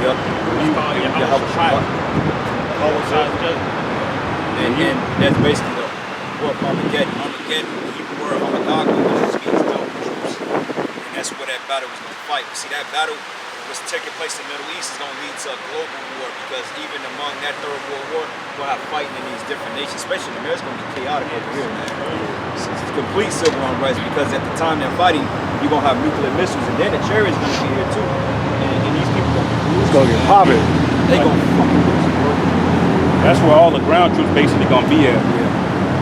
Yep. And that's basically the word Armageddon. Armageddon, the Hebrew word Armageddon, which means double troops. And that's where that battle was going to fight. See, that battle was taking place in the Middle East is going to lead to a global war, because even among that Third World War, we'll have fighting in these different nations, especially in America. It's going to be chaotic over here, man. It's complete civil unrest, because at the time they're fighting, you're going to have nuclear missiles, and then the chariots going to be here too. And these people going to lose. It's going to get popping. They going to fucking lose, bro. That's where all the ground troops basically going to be at. Yeah.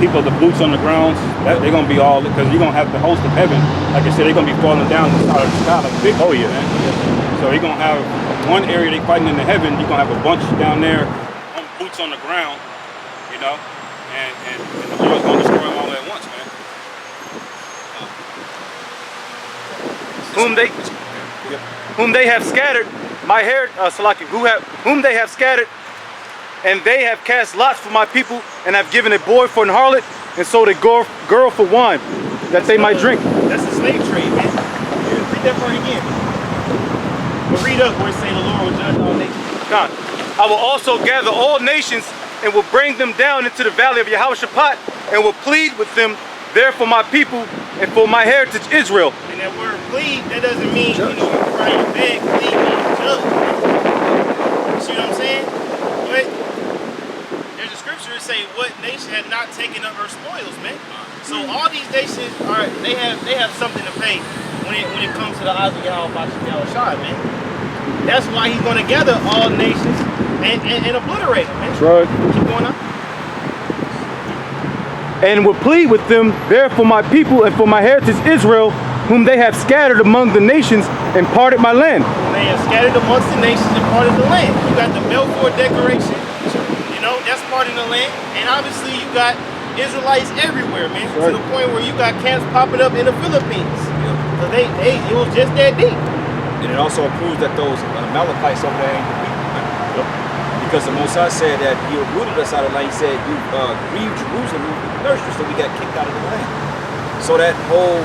People, the boots on the grounds, they're going to be all, because you're going to have the host of heaven. Like I said, they're going to be falling down the side of the sky like big. Oh, yeah. Man. So you're going to have one area they fighting in the heaven, you're going to have a bunch down there, boots on the ground, you know, and the Lord's going to destroy them all at once, man. Whom they have scattered, my hair, whom they have scattered, and they have cast lots for my people, and have given a boy for an harlot, and sold a girl for wine, that they might drink. That's the slave trade, man. Read that part again. But read up where it say the Lord will judge all nations. God, I will also gather all nations, and will bring them down into the valley of Yehoshaphat, and will plead with them there for my people and for my heritage Israel. And that word plead, that doesn't mean, you know, you cry your bed. Plead means judge. See what I'm saying? But there's a scripture that say what nation had not taken up her spoils, man. So all these nations are they have something to pay when it comes to the eyes of Yahweh, man. That's why he's gonna gather all nations and obliterate them, man. That's right. Keep going on. And will plead with them there for my people and for my heritage Israel, whom they have scattered among the nations and parted my land. They have scattered amongst the nations and parted the land. You got the Balfour Declaration, you know, that's part of the land. And obviously you got Israelites everywhere, man. Right. To the point where you got camps popping up in the Philippines. So it was just that deep. And it also proves that those Amalekites over there ain't the people, man. Because the Most High said that you rooted us out of the land. He said you grieved Jerusalem, you nurtured us, so we got kicked out of the land. So that whole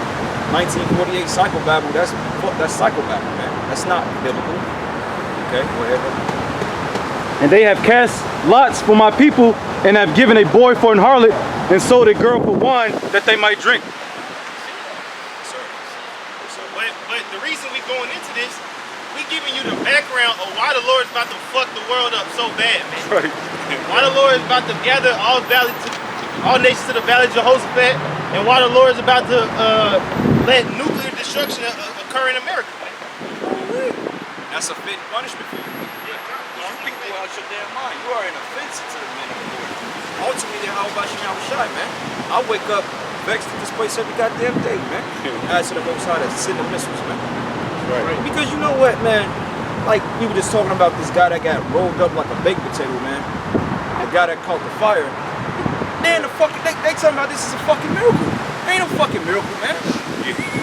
1948 cycle Bible, that's cycle Bible, man. That's not biblical. Okay, go ahead, brother. And they have cast lots for my people, and have given a boy for an harlot, and sold a girl for wine, that they might drink. But the reason we going into this, we giving you the background of why the Lord is about to fuck the world up so bad, man. Right. Why the Lord is about to gather all nations to the valley of Jehoshaphat, and why the Lord is about to let nuclear destruction occur in America, man. That's a fit punishment for you. You people out your damn mind. You are an offense to the men of the Lord. Ultimately, how about you now, Shai, man? I wake up vexed at this place every goddamn day, man. As to the Most High that's sending missiles, man. Right. Because you know what, man? Like, you were just talking about this guy that got rolled up like a baked potato, man. The guy that caught the fire. Man, they talking about this is a fucking miracle. Ain't no fucking miracle, man.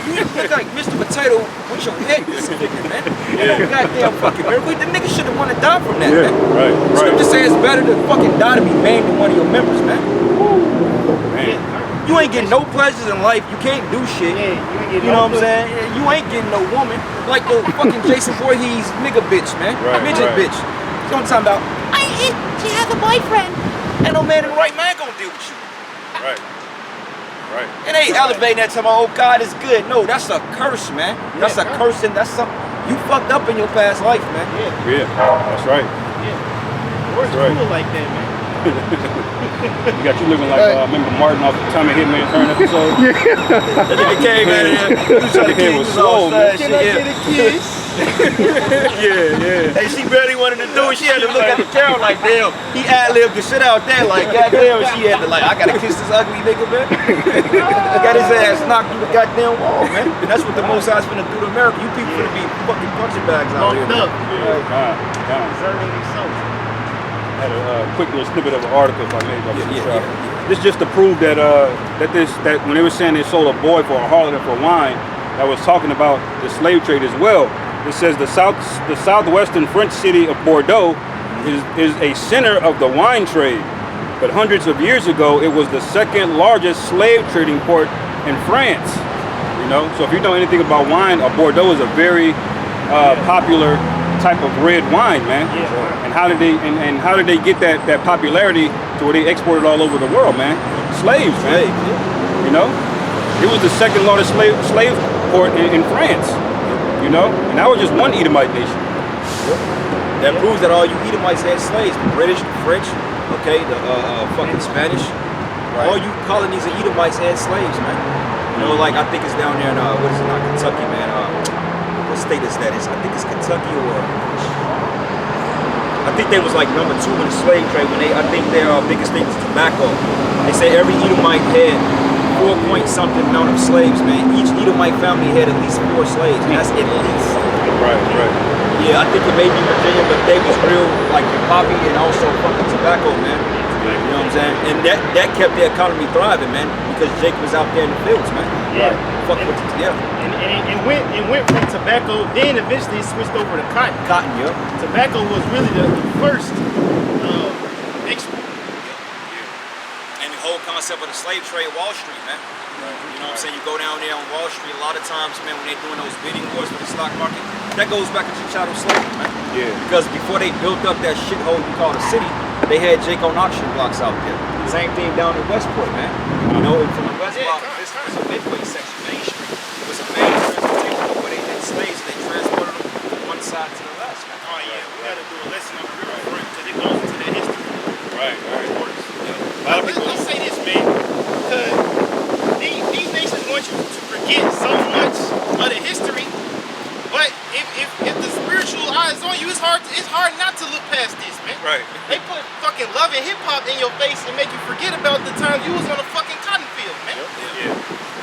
You look like Mr. Potato with your head disfigured, man. Ain't no goddamn fucking miracle. The nigga should have wanted to die from that, man. Right. Scripture says it's better to fucking die to be maimed than one of your members, man. Man. You ain't getting no pleasures in life. You can't do shit. You know what I'm saying? You ain't getting no woman. Like the fucking Jason Voorhees nigga bitch, man. Midget bitch. You know what I'm talking about? She has a boyfriend. Ain't no man in the right mind gonna deal with you. Right. And they ain't elevating that to my, oh God is good. No, that's a curse, man. That's a curse, and that's something you fucked up in your past life, man. Yeah, that's right. Where's cool like that, man? You got you looking like remember Martin off the Tommy Hitman Turn episode? That nigga came out of there. He was trying to It was slow, man. Can I get a kiss? Hey, she barely wanted to do it. She had to look at the camera like, damn, he ad-libbed the shit out there. Like, goddamn, she had to like, I gotta kiss this ugly nigga, man. Got his ass knocked through the goddamn wall, man. And that's what the Most High's finna do to America. You people finna be fucking punching bags out here. I had a quick little snippet of an article if I made about this just to prove that that when they were saying they sold a boy for a harlot and for wine, that was talking about the slave trade as well. It says the southwestern French city of Bordeaux is a center of the wine trade, but hundreds of years ago it was the second largest slave trading port in France. You know, so if you know anything about wine, Bordeaux is a very popular type of red wine, man. Yeah. And how did they get that popularity to where they exported all over the world, man? Slaves, man. You know, it was the second largest slave port in France. You know, and that was just one Edomite nation. That proves that all you Edomites had slaves, the British, the French, okay, the fucking Spanish. Right. All you colonies of Edomites had slaves, man. You know, like I think it's down there in what is it, not Kentucky, man? What state is that? I think it's Kentucky or I think they was like number 2 in the slave trade when I think their biggest thing was tobacco. They say every Edomite had 4 point something amount of slaves, man. Each Edomite family had at least 4 slaves. And that's at least. Right. Yeah, I think it may be Virginia, but they was real like poppy and also fucking tobacco, man. You know what I'm saying? And that kept the economy thriving, man, because Jake was out there in the fields, man. Yeah. Fucking with yeah. And went from tobacco, then eventually it switched over to cotton. Cotton, yeah. Tobacco was really the first export. And the whole concept of the slave trade, Wall Street, man. You know what I'm saying? You go down there on Wall Street, a lot of times, man, when they're doing those bidding wars for the stock market, that goes back to chattel slavery, man. Yeah. Because before they built up that shithole you call the city, they had Jake on auction blocks out there. Same thing down in Westport, man. You know, from the West Block, this was a midway section, Main Street. It was a main transportation where they had slaves and they transported them from one side to the last, man. Oh yeah, we gotta do a lesson on the riverfront because it goes into that history. Right. Let's say this, man, because these nations want you to forget so much of the history, but if the spiritual eye is on you, it's hard not to look past this, man. Right. They put fucking love and hip hop in your face and make you forget about the time you was on a fucking cotton field, man.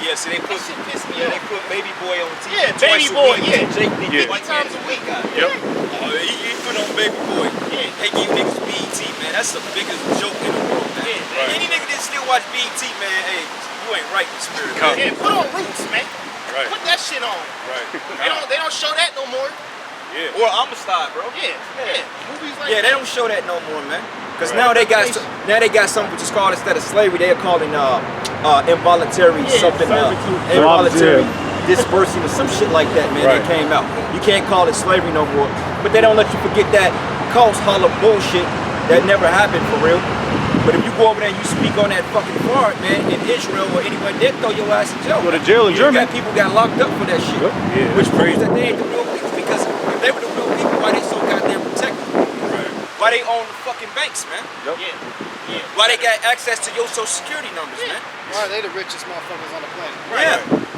Yeah, see, they put, That shit pissed me they off. put Baby Boy on TV. Yeah, twice Baby a Boy, week. yeah. Jake, they Yeah. 50 times a week. Yep. He put on Baby Boy. Yeah. They give niggas BET, man. That's the biggest joke in the world, man. Yeah, man. Any nigga that still watch BET, man, hey, you ain't right in the spirit, Come. man. Yeah, put on Roots, man. Right. Put that shit on. Right. They don't show that no more. Yeah. Or Amistad, bro. Yeah. Movies like Yeah, they don't show that no more, man. Because now they got something which is called, instead of slavery, they are calling involuntary something servitude. involuntary dispersing or some shit like that, man. Right. That came out. You can't call it slavery no more. But they don't let you forget that cost holler bullshit that never happened for real. But if you go over there and you speak on that fucking part, man, in Israel or anywhere, they'll throw your ass in jail. Go to jail in Germany. People got locked up for that shit. Yep. Yeah, Which that's proves crazy. that they ain't the real people. Because if they were the real people, why they so goddamn protected? Right. Why they own the fucking banks, man? Yep. Yeah. Why they got access to your social security numbers, man? Why are they the richest motherfuckers on the planet?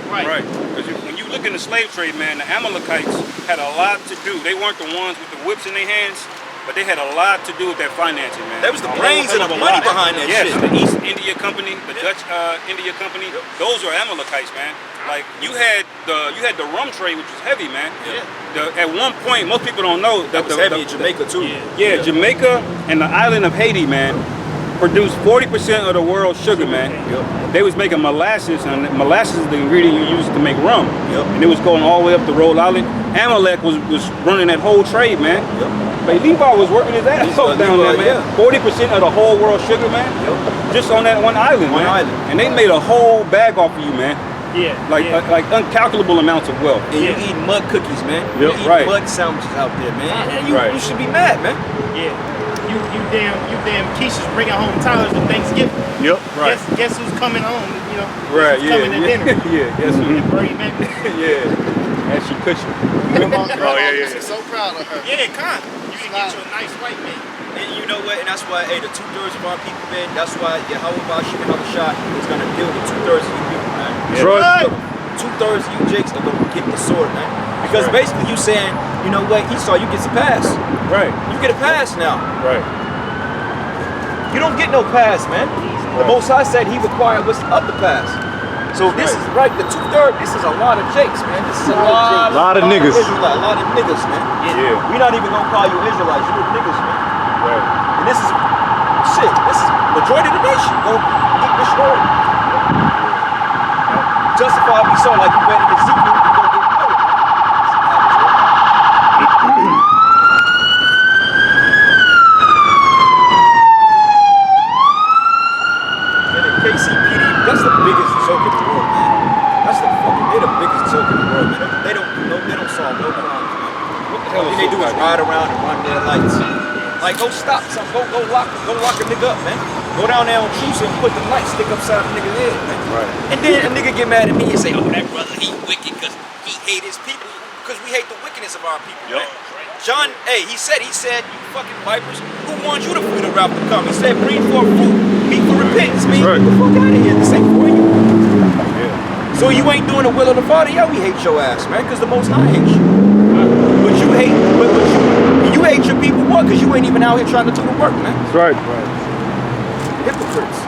Right. Because when you look in the slave trade, man, the Amalekites had a lot to do. They weren't the ones with the whips in their hands, but they had a lot to do with that financing, man. That was the A brains hell and of the a money lot. behind that yes, shit. the East India Company, the Dutch India Company, those are Amalekites, man. Like you had the rum trade, which was heavy, man. At one point, most people don't know that That was heavy in Jamaica too. Jamaica and the island of Haiti, man, produced 40% of the world's sugar, man. They was making molasses, and molasses is the ingredient you use to make rum. And it was going all the way up to Rhode Island. Amalek was running that whole trade, man. But Levi was working his ass off down there, man. 40% of the whole world's sugar, man, just on that one island, man. And they made a whole bag off of you, man. Like uncalculable amounts of wealth. And you eat mud cookies, man. Yep. You eat Right. mud sandwiches out there, man. And you should be mad, man. Yeah. You damn Keisha's bringing home Tyler's for Thanksgiving. Yep. Right. Guess who's coming home? You know. Right. Who's coming to dinner? Yes. Bernie Mac. And she cushion. Grandma yeah. was so proud of her. Yeah, con. You can get you a nice white man. And you know what? And that's why, hey, the 2/3 of our people, man, that's why Yahweh Bashim and Habashah is going to deal with 2/3 of you people, man. Right. 2/3 of you jakes are going to get the sword, man. Because basically you saying, you know what, Esau, you get a pass. Right. You get a pass now. Right. You don't get no pass, man. The Most High said he required what's up the pass. So this is right, the 2/3, this is a lot of jakes, man. This is a lot of niggas. Israelites, a lot of niggas, man. Yeah. We're not even going to call you Israelites, you're niggas, man. Right. And this is majority of the nation gonna get destroyed. Justified be so, like you read in Ezekiel, you gonna get killed. And the KCPD, that's the biggest joke in the world, man. They're the biggest joke in the world, man. They don't solve no crimes, man. What the All they do is ride around and run their lights. Like, go stop something. Go lock a nigga up, man. Go down there on Chruch and put the light stick upside the nigga's head, man. Right. And then a nigga get mad at me and say, oh, that brother, he wicked because he hate his people. Because we hate the wickedness of our people, man. John, hey, he said, you fucking vipers, who warned you to free the route to come? He said, bring forth fruit, meet for repentance, man. Get the fuck out of here. This ain't for you. Yeah. So you ain't doing the will of the Father? Yeah, we hate your ass, man, because the Most High hates you. But you hate, you hate your people, what? Because you ain't even out here trying to do the work, man. That's right. Right. Hypocrites.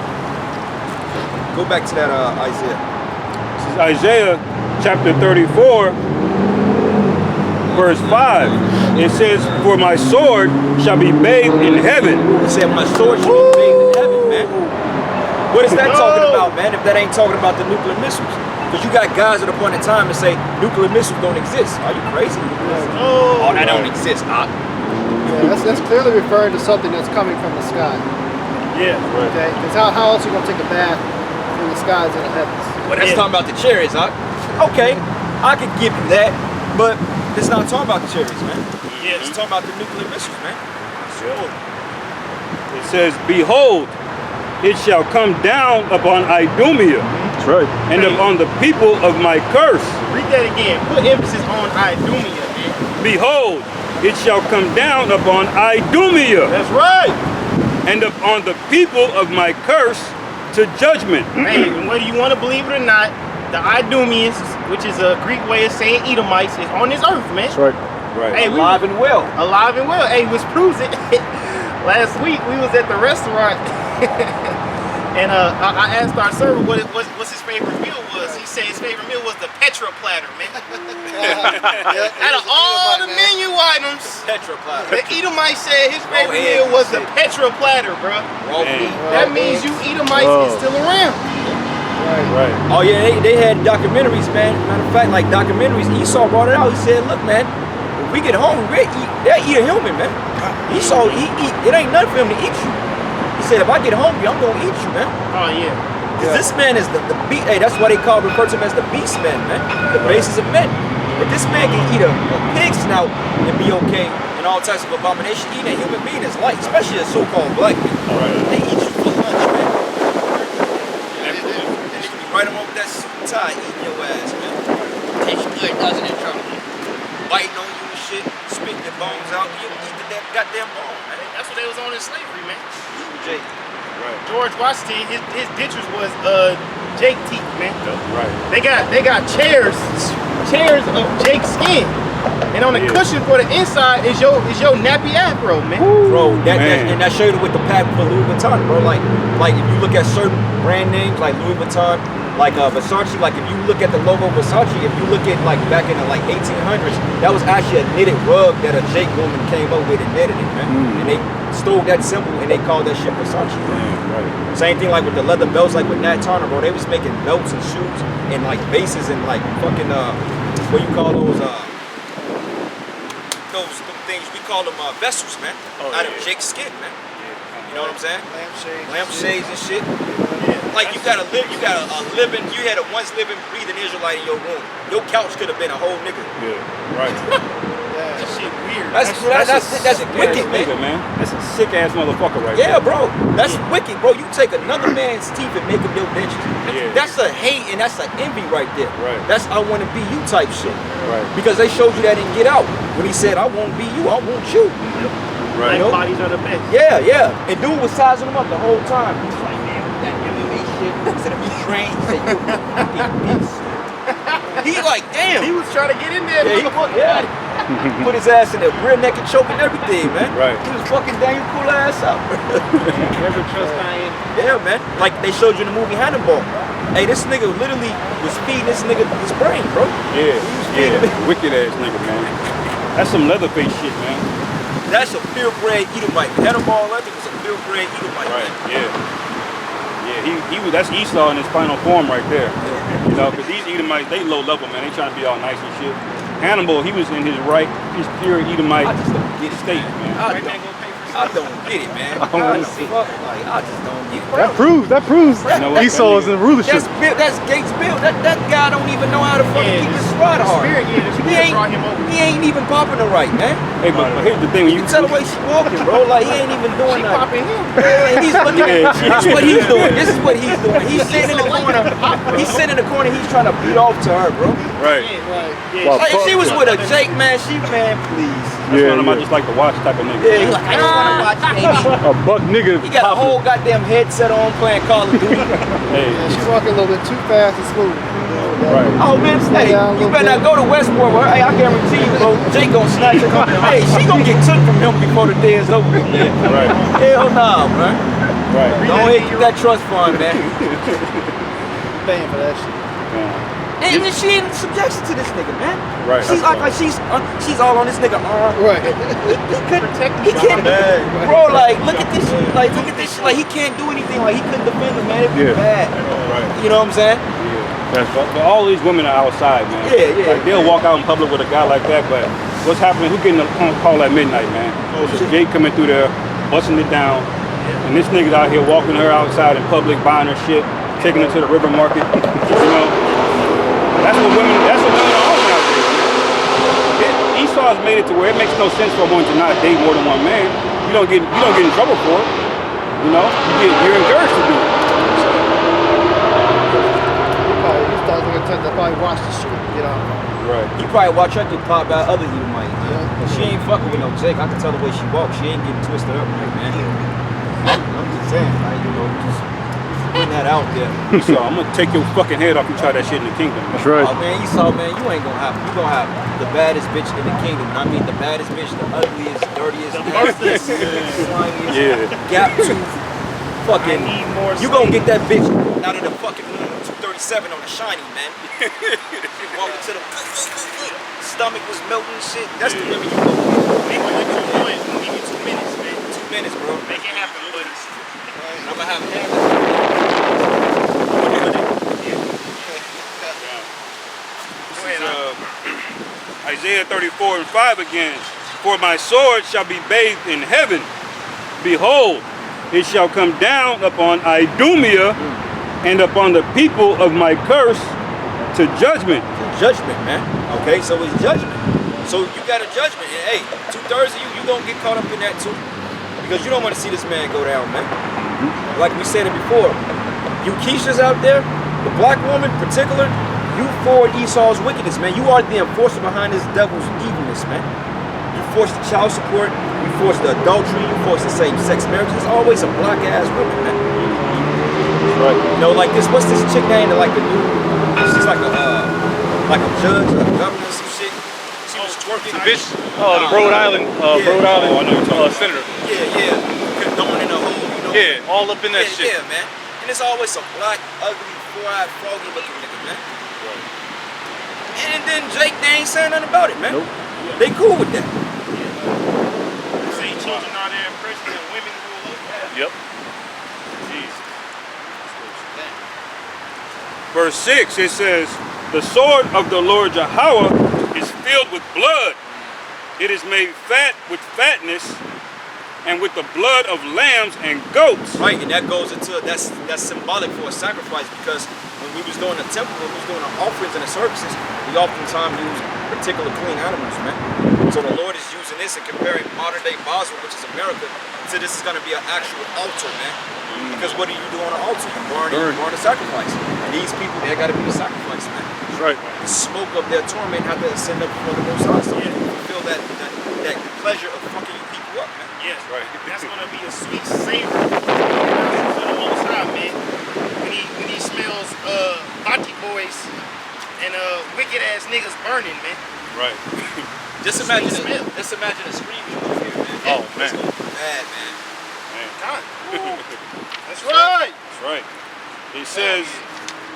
Go back to that Isaiah. This is Isaiah chapter 34, verse 5. It says, for my sword shall be bathed in heaven. He said, my sword shall be bathed in heaven, man. What is that talking about, man, if that ain't talking about the nuclear missiles? Because you got guys at a point in time that say nuclear missiles don't exist. Are you crazy? Oh, that don't exist, Doc. Yeah, that's clearly referring to something that's coming from the sky. Yeah. Right. Okay? Because how else are you going to take a bath in the skies and the heavens? Well, that's talking about the chariots, Doc. Okay, I could give you that, but it's not talking about the chariots, man. Yeah, it's talking about the nuclear missiles, man. Sure. It says, behold, it shall come down upon Idumea. That's right. And upon the people of my curse. Read that again. Put emphasis on Idumea, man. Behold, it shall come down upon Idumea. That's right. And upon the people of my curse to judgment. Hey, and whether you want to believe it or not, the Idumeans, which is a Greek way of saying Edomites, is on this earth, man. That's right. Right. Hey, Alive and well. Alive and well. Hey, which proves it. Last week we was at the restaurant and I asked our server what's his favorite meal was. He said his favorite meal was the Petra platter, man. Out of all the menu items, Petra platter. the Edomite said his favorite meal was the Petra platter, bro. That means you Edomites is still around. Right. Oh yeah, they had documentaries, man. Matter of fact, like documentaries, Esau brought it out. He said, look, man, if we get hungry, they'll eat a human, man. Esau, it ain't nothing for him to eat you. He said, if I get hungry, I'm gonna eat you, man. Oh yeah. Cause this man is the beast. Hey, that's why they refer to him as the beast man, man. The basis of men. If this man can eat a pig snout and be okay and all types of abomination, eating a human being is light, especially a so-called black man. They eat you for lunch, man. And you can be right along with that suit and tie eating your ass, man. Tastes good, doesn't it, Charlie? Biting on you and shit, spitting your bones out, you eat the damn goddamn bone, man. That's what they was on in slavery, man. Jake. Right. George Washington, his ditchers was Jake teeth, man. Right. They got chairs of Jake's skin, and on the cushion for the inside is your nappy afro, man. Bro, that show you with the patent for Louis Vuitton, bro. Like if you look at certain brand names like Louis Vuitton, like Versace, like if you look at the logo Versace, if you look at like back in the like 1800s, that was actually a knitted rug that a Jake woman came up with and knitted it, man. And they stole that symbol and they called that shit Versace. Right. Same thing like with the leather belts, like with Nat Turner, bro. They was making belts and shoes and like bases and like fucking what you call those things, we call them vessels, man. Out of Jake's skin, man. You know what I'm saying? Lampshades and shit. Like you got a living, you had a once living, breathing Israelite in your room. Your couch could have been a whole nigga. Yeah. Right. That shit weird. That's wicked, man. That's a sick ass motherfucker right Yeah, there. bro. That's wicked, bro. You take another man's teeth and make them your dentures. Yeah. That's a hate and that's an envy right there. Right. That's I want to be you type shit. Right. Because they showed you that in Get Out. When he said, I won't be you, I want you. Right. You know? Bodies are the best. Yeah. And dude was sizing them up the whole time. He was like, man, with that MMA shit, instead of me trained, he said, you fucking beast. He like, damn. He was trying to get in there. Yeah. Put his ass in there, rear naked choke and everything, man. Right. He was fucking Daniel cool ass out. Never trust Diane. Yeah, man. Like they showed you in the movie Hannibal. Hey, this nigga literally was feeding this nigga his brain, bro. Yeah. Wicked ass nigga, man. That's some Leatherface shit, man. That's a purebred Edomite. Hannibal, I think was a purebred Edomite. Right. Yeah. That's Esau in his final form right there. You know, because these Edomites, they low level, man. They trying to be all nice and shit. Hannibal, he was in his right, his pure Edomite I just don't get it. state, man. I Right don't. there, go pay for I don't get it, man. How the fuck? Like, I just don't get it. That proves You know what? Esau is in rulership. That's Gates' build. That guy don't even know how to fucking keep his stride hard. The spirit brought him over. He ain't even popping her right, man. Hey, but here's the thing: when You you can tell the way she walking, bro. Like he ain't even doing that. Popping him. Yeah, he's looking at this is what he's doing. This is what he's doing. He's sitting in the corner. He's sitting in the corner. He's trying to beat off to her, bro. right, Yeah, Like if she was with a Jake, man, man, please. that's one of my just like to watch type of nigga. Yeah, he's like, I just want to watch baby. A buck nigga. He got a whole goddamn headset on playing Call of Duty. Hey, Yeah, she's walking a little bit too fast and smooth. right. Oh man, hey, you better not go to Westport. Where, hey, I guarantee you, bro, Jake gonna snatch her. Hey, she gonna get took from him before the day is over, man. Right, Hell nah, man. right. Go ahead, keep that trust fund, man. Paying for that shit. Yeah. And she in subjection to this nigga, man. Right. She's like she's all on this nigga arm. Right. He can't, bro. Like, look at this. Like, look at this. Like, he can't do anything. Like, he couldn't defend him, man. It'd be bad. Right. You know what I'm saying? But all these women are outside, man. Yeah, yeah. Like they'll walk out in public with a guy like that, but what's happening? Who getting a call at midnight, man? It's a Jake coming through there, busting it down, and this nigga's out here walking her outside in public, buying her shit, taking her to the river market. You know, that's what women are on nowadays. Esau has made it to where it makes no sense for a woman to not date more than one man. You don't get in trouble for it. You know, you're encouraged to do it. They probably watch the shit, you know. Right. He probably watch her get popped by other Edomites. But she ain't fucking with no Jake. I can tell the way she walks. She ain't getting twisted up right, man. I'm just saying, like, you know, just putting that out there. So I'm gonna take your fucking head off and try that shit in the kingdom. That's right. Oh man, Esau, man, you ain't gonna have. You gonna have the baddest bitch in the kingdom. And I mean the baddest bitch, the ugliest, dirtiest, nastiest, slimiest, gap tooth, fucking. You gonna get that bitch out of the fucking 237 on the shiny, man. Walking to the stomach was melting shit. That's the women you go get. Make one like 2 points. We'll give you 2 minutes, man. 2 minutes, bro. Make it happen, buddies. And I'm gonna have it. This is Isaiah 34:5 again. For my sword shall be bathed in heaven. Behold, it shall come down upon Idumea and upon the people of my curse to judgment. Judgment, man. Okay, so it's judgment. So you got a judgment. And hey, 2/3 of you gonna get caught up in that too. Because you don't want to see this man go down, man. Like we said it before. You Keishas out there, the black woman in particular, you forward Esau's wickedness, man. You are the enforcer behind this devil's evilness, man. You force the child support, you force the adultery, you force the same-sex marriage. There's always a black-ass woman, man. Right. You know, like this, what's this chick name that like the new, she's like a judge, a governor, some shit. She was twerking. The bitch, the Rhode Island, senator. Yeah. Condoning the whole, you know. Yeah, all up in that shit. Yeah, man. And it's always a black, ugly, four-eyed, froggy looking nigga, man. And then Jake, they ain't saying nothing about it, man. Nope. They cool with that. Say children are their oppressed and women rule over that. Yep. Verse 6, it says, the sword of the Lord Yahweh is filled with blood. It is made fat with fatness and with the blood of lambs and goats. Right, and that goes into, that's symbolic for a sacrifice, because when we was doing the temple, when we was doing the offerings and the services, we oftentimes use particular clean animals, man. So the Lord is using this and comparing modern day Basra, which is America, to this is gonna be an actual altar, man. Because what do you do on an altar? You burn a sacrifice. And these people, they gotta be the sacrifice, man. That's right. The smoke of their torment have to ascend up before the Most High. So you feel that pleasure of fucking you people up, man. Yes, Right. That's gonna be a sweet savor for the Most High, man. When he smells Bati boys and wicked ass niggas burning, man. Right. Just imagine a screaming over here, man. Oh, man. It's gonna be bad, man. God. That's right. That's right. He says,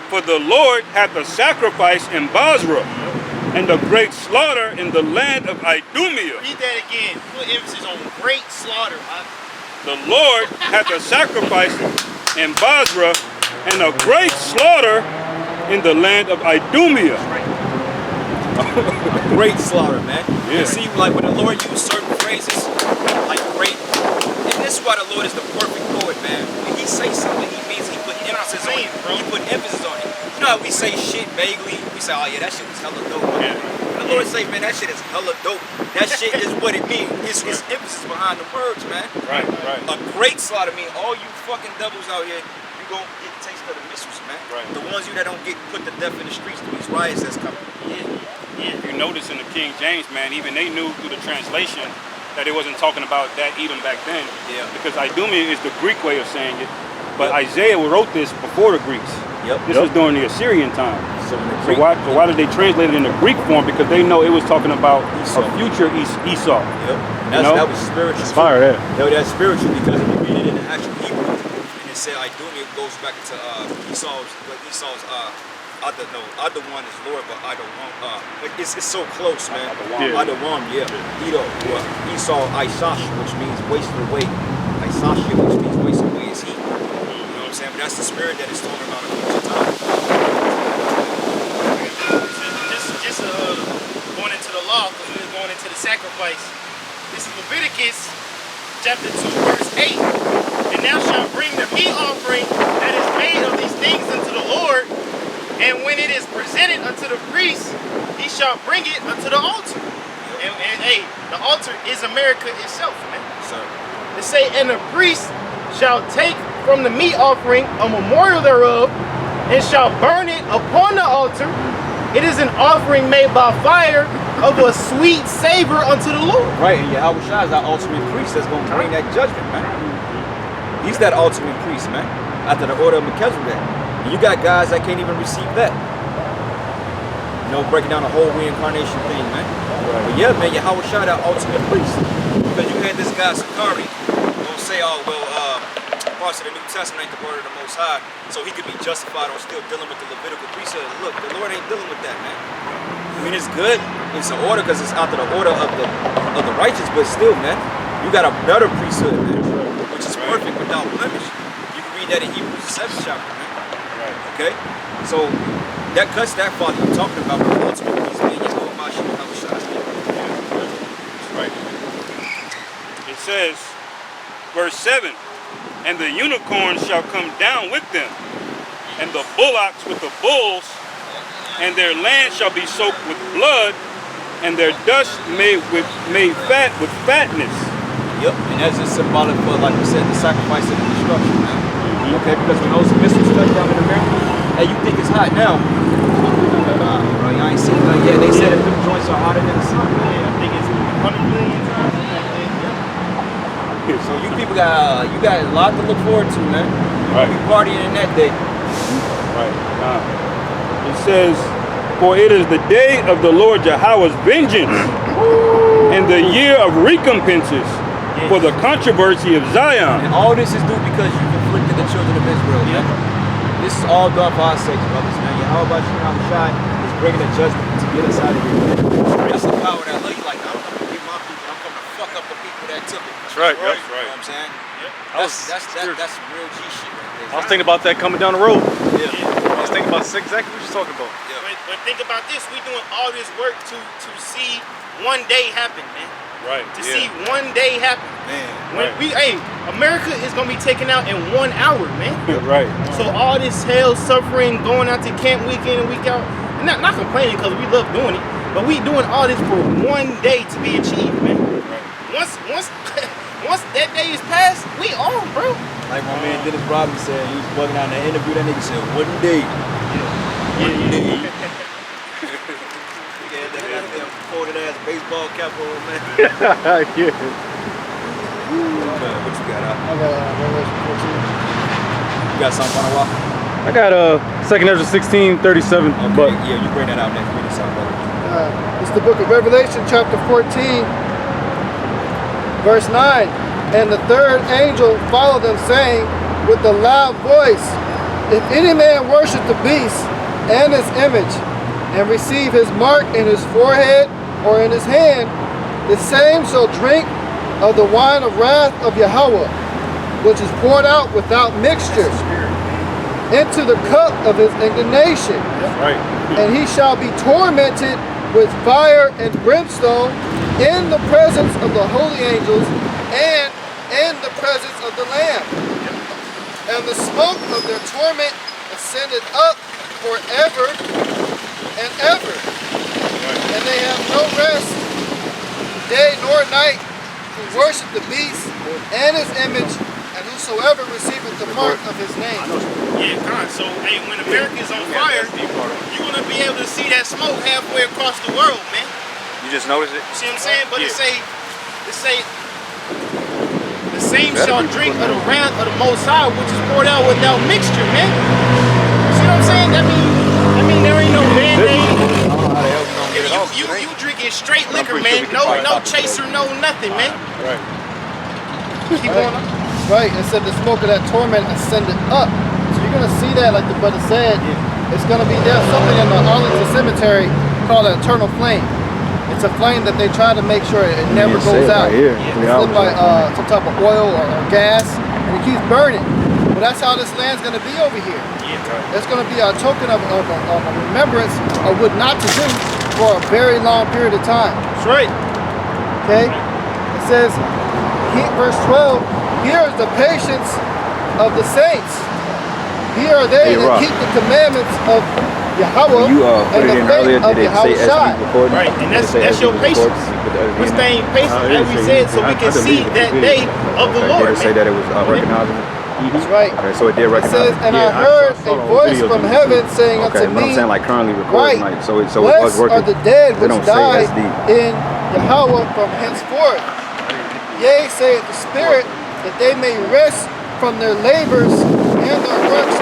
for the Lord hath a sacrifice in Basra, and a great slaughter in the land of Idumea. Read that again. Put emphasis on great slaughter. The Lord hath a sacrifice in Basra, and a great slaughter in the land of Idumea. A great slaughter, man. Yeah. You see, like when the Lord used certain praises like great. And this is why the Lord is the perfect poet, man. When he says something, he means he put emphasis on it. He put emphasis on it. You know how we say shit vaguely? We say, oh yeah, that shit was hella dope. Yeah. And the Lord say, man, that shit is hella dope. That shit is what it means. It's emphasis behind the words, man. Right. A great slaughter mean all you fucking devils out here, you gonna get a taste of the missiles, man. Right. The ones you that don't get put to death in the streets through these riots that's coming. If you notice in the King James, man, even they knew through the translation that it wasn't talking about that Edom back then. Yeah. Because Idumea is the Greek way of saying it. But Isaiah wrote this before the Greeks. This was during the Assyrian time. So why did they translate it in the Greek form? Because they know it was talking about a future Esau. That was spiritual. It's fire there. That's spiritual because if you read it in the actual Hebrew, and it said Idumea goes back to Esau's other one is Lord, but but it's so close, man. Adawam, Edo, Esau, Ishash, which means wasted away. Isashia, which means wasted away is he. You know what I'm saying? But that's the spirit that is talking about a future time. Just going into the law, because we were going into the sacrifice. This is Leviticus chapter 2, verse 8. And thou shalt bring the meat offering that is made of these things unto the Lord. And when it is presented unto the priest, he shall bring it unto the altar. And hey, the altar is America itself, man. Sir. They say, and the priest shall take from the meat offering a memorial thereof, and shall burn it upon the altar. It is an offering made by fire of a sweet savor unto the Lord. Right, and Yahweh Shai is our ultimate priest that's going to bring that judgment, man. He's that ultimate priest, man, after the order of Melchizedek. And you got guys that can't even receive that. You know, breaking down the whole reincarnation thing, man. But yeah, man, Yahweh Shai, that ultimate priest. Because you had this guy, Sakari, gonna say, oh, well, parts of the New Testament ain't the word of the Most High, so he could be justified on still dealing with the Levitical priesthood. Look, the Lord ain't dealing with that, man. I mean, it's good. It's an order because it's after the order of the righteous, but still, man, you got a better priesthood, man, which is perfect without blemish. You can read that in Hebrews 7th chapter, man. Okay? So that cuts that father you're talking about, but the ultimate priest, man, you know about Yahweh Shai. Right. It says, verse 7, and the unicorns shall come down with them, and the bullocks with the bulls, and their land shall be soaked with blood, and their dust made fat with fatness. Yep, and that's just symbolic for, like we said, the sacrifice and the destruction, man. Okay, because when those missiles touch down in America, hey, you think it's hot now? Bro, you ain't seen nothing yet. They said that the joints are hotter than the sun. I think it's 100 million times. So you people got a lot to look forward to, man. Right. Be partying in that day. Right. It says, for it is the day of the Lord Yahweh's vengeance, and the year of recompenses for the controversy of Zion. And all this is due because you've afflicted the children of Israel, man. This is all done for our sakes, brothers, man. Yahweh Shai is bringing a judgment to get us out of here, man. That's the power that love you. Like, I don't come to get my people, I'm coming to fuck up the people that took it. That's right. That's You know right. what I'm saying? That's real G shit right there. I was thinking about that coming down the road. Yeah. I was thinking about exactly what you're talking about. Yeah. But think about this, we doing all this work to see one day happen, man. Right. To see one day happen. Man. America is gonna be taken out in 1 hour, man. Right. So all this hell suffering, going out to camp week in and week out, and not complaining because we love doing it, but we doing all this for one day to be achieved, man. Right. Once that day is passed, we on, bro. Like my man Dennis Rodman said, he was bugging out in that interview, that nigga said, one day. One day. Nigga had that goddamn folded ass baseball cap on, man. Yeah. What you got out? I got Revelation 14. You got something on the wall? I got 2nd Ezra 16:37, Okay, but yeah, you bring that out next. Bring this out, brother. It's the book of Revelation, chapter 14, verse 9. And the third angel followed them, saying with a loud voice, if any man worship the beast and his image, and receive his mark in his forehead or in his hand, the same shall drink of the wine of wrath of Yahweh, which is poured out without mixture, into the cup of his indignation. Right. And he shall be tormented with fire and brimstone in the presence of the holy angels and in the presence of the Lamb. And the smoke of their torment ascended up forever and ever. And they have no rest, day nor night, who worship the beast and his image, and whosoever receiveth the mark of his name. Yeah, God. So, hey, when America's on fire, you're going to be able to see that smoke halfway across the world, man. You just notice it? See what I'm saying? But it say, the same shall drink of the wrath of the Most High, which is poured out without mixture, man. See what I'm saying? That mean there ain't no band-aid. You drinking straight liquor, man. No chaser, no nothing, man. Right. Keep going on. Right, it said the smoke of that torment ascended up. So you're going to see that, like the brother said, it's going to be there, something in the Arlington Cemetery called an eternal flame. It's a flame that they try to make sure it never goes out. Right, it's lit by some type of oil or gas, and it keeps burning. But that's how this land's going to be over here. It's going to be a token of a remembrance of what not to do for a very long period of time. That's right. Okay? It says, verse 12, here is the patience of the saints. Here are they that keep the commandments of Yahweh and the faith of Yahweh. Right, and that's your patience. We're staying patient, as we said, so we can see that day of the Lord. Did it say that it was recognizable? That's right. Okay, so it did It recognize. says, and I heard a voice from heaven saying unto Okay, but I'm me, saying like currently recording, like so it was blessed working. are the dead They which don't say died SD. in Yahweh from henceforth. Yea, saith the Spirit, that they may rest from their labors and their works